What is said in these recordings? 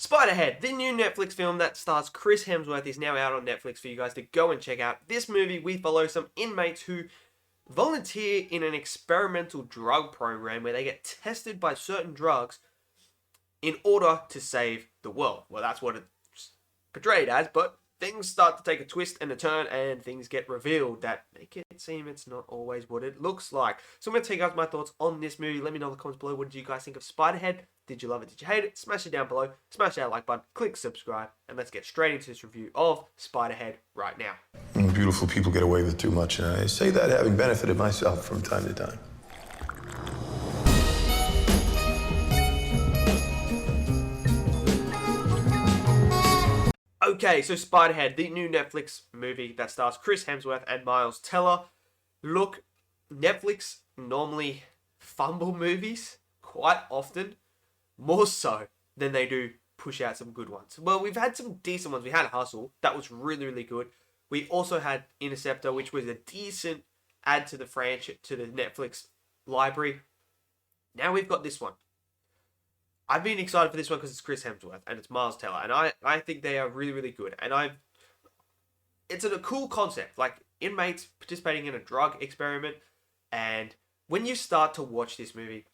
Spiderhead, the new Netflix film that stars Chris Hemsworth, is now out on Netflix for you guys to go and check out. This movie, we follow some inmates who volunteer in an experimental drug program where they get tested by certain drugs in order to save the world. Well, that's what it's portrayed as, but things start to take a twist and a turn, and things get revealed that make it seem it's not always what it looks like. So I'm going to tell you guys my thoughts on this movie. Let me know in the comments below, what did you guys think of Spiderhead? Did you love it? Did you hate it? Smash it down below, smash that like button, click subscribe, and let's get straight into this review of Spiderhead right now. Beautiful people get away with too much, and I say that having benefited myself from time to time. Okay, so Spiderhead, the new Netflix movie that stars Chris Hemsworth and Miles Teller. Look, Netflix normally fumble movies quite often, more so than they do push out some good ones. Well, we've had some decent ones. We had Hustle, that was really, really good. We also had Interceptor, which was a decent add to the franchise, to the Netflix library. Now we've got this one. I've been excited for this one because it's Chris Hemsworth and it's Miles Teller, and I think they are really, really good. And it's a cool concept, like inmates participating in a drug experiment. And when you start to watch this movie,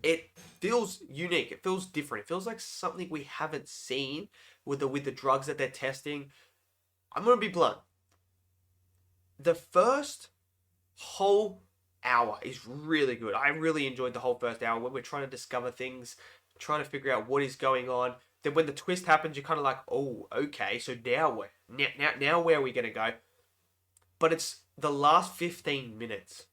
it feels unique. It feels different. It feels like something we haven't seen with the drugs that they're testing. I'm gonna be blunt. The first whole hour is really good. I really enjoyed the whole first hour when we're trying to discover things, trying to figure out what is going on. Then when the twist happens, you're kind of like, oh, okay, so now where are we gonna go? But it's the last 15 minutes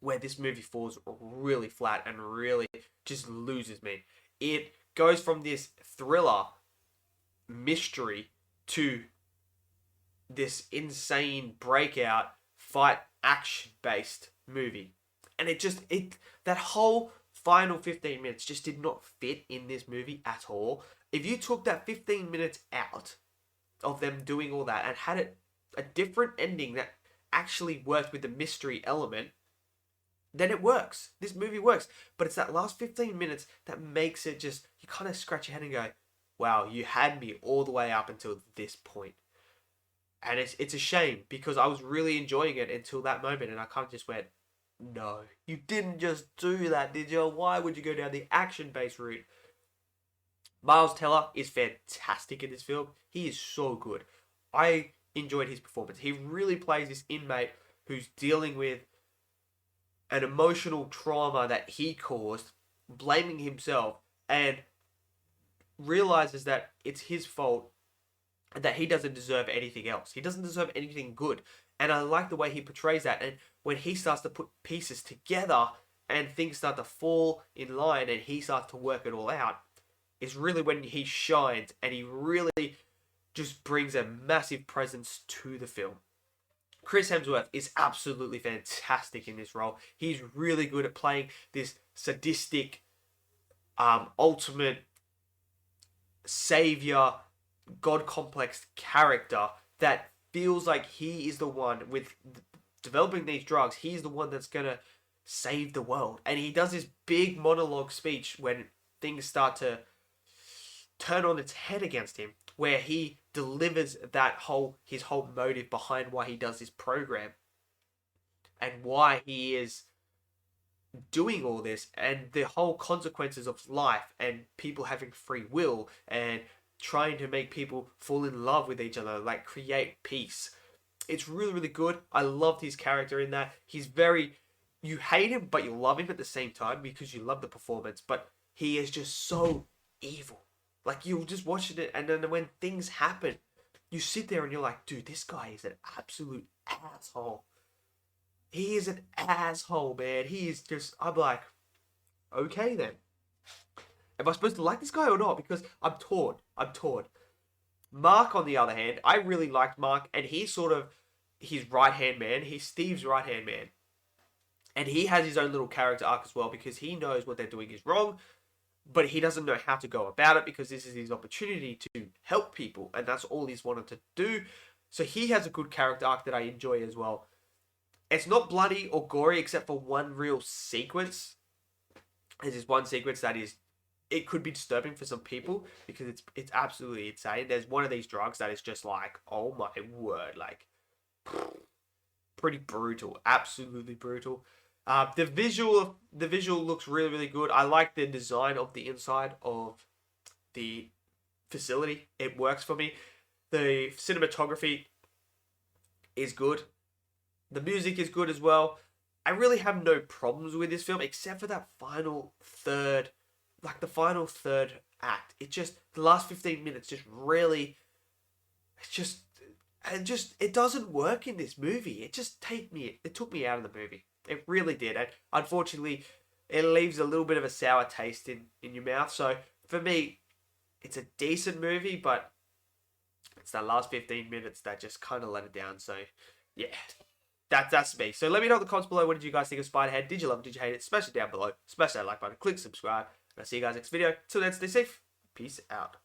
where this movie falls really flat and really just loses me. It goes from this thriller mystery to this insane breakout fight action based movie. And that whole final 15 minutes just did not fit in this movie at all. If you took that 15 minutes out of them doing all that and had a different ending that actually worked with the mystery element, then it works. This movie works. But it's that last 15 minutes that makes it just, you kind of scratch your head and go, wow, you had me all the way up until this point. And it's a shame because I was really enjoying it until that moment, and I kind of just went, no, you didn't just do that, did you? Why would you go down the action-based route? Miles Teller is fantastic in this film. He is so good. I enjoyed his performance. He really plays this inmate who's dealing with an emotional trauma that he caused, blaming himself, and realizes that it's his fault, that he doesn't deserve anything else. He doesn't deserve anything good. And I like the way he portrays that. And when he starts to put pieces together and things start to fall in line and he starts to work it all out, is really when he shines, and he really just brings a massive presence to the film. Chris Hemsworth is absolutely fantastic in this role. He's really good at playing this sadistic, ultimate savior, God complex character that feels like he is the one with developing these drugs. He's the one that's gonna save the world, and he does this big monologue speech when things start to turn on its head against him, where he delivers his whole motive behind why he does this program and why he is doing all this, and the whole consequences of life and people having free will and trying to make people fall in love with each other, like create peace. It's really, really good. I loved his character in that. You hate him, but you love him at the same time because you love the performance, but he is just so evil. Like, you're just watching it, and then when things happen, you sit there and you're like, dude, this guy is an absolute asshole. He is an asshole, man. He is just, I'm like, okay then. Am I supposed to like this guy or not? Because I'm torn. Mark, on the other hand, I really liked Mark, and he's sort of his right-hand man. He's Steve's right-hand man. And he has his own little character arc as well, because he knows what they're doing is wrong, but he doesn't know how to go about it because this is his opportunity to help people, and that's all he's wanted to do. So he has a good character arc that I enjoy as well. It's not bloody or gory except for one real sequence. There's this one sequence that is it could be disturbing for some people because it's absolutely insane. There's one of these drugs that is just like, oh my word, like pretty brutal, absolutely brutal. The visual looks really really good. I like the design of the inside of the facility. It works for me. The cinematography is good. The music is good as well. I really have no problems with this film except for that final third, like the final third act. It just the last 15 minutes just really, it's just it doesn't work in this movie. It took me out of the movie. It really did. And unfortunately, it leaves a little bit of a sour taste in your mouth. So for me, it's a decent movie, but it's that last 15 minutes that just kind of let it down. So yeah, that's me. So let me know in the comments below. What did you guys think of Spiderhead? Did you love it? Did you hate it? Smash it down below. Smash that like button. Click subscribe. And I'll see you guys next video. Till then, stay safe. Peace out.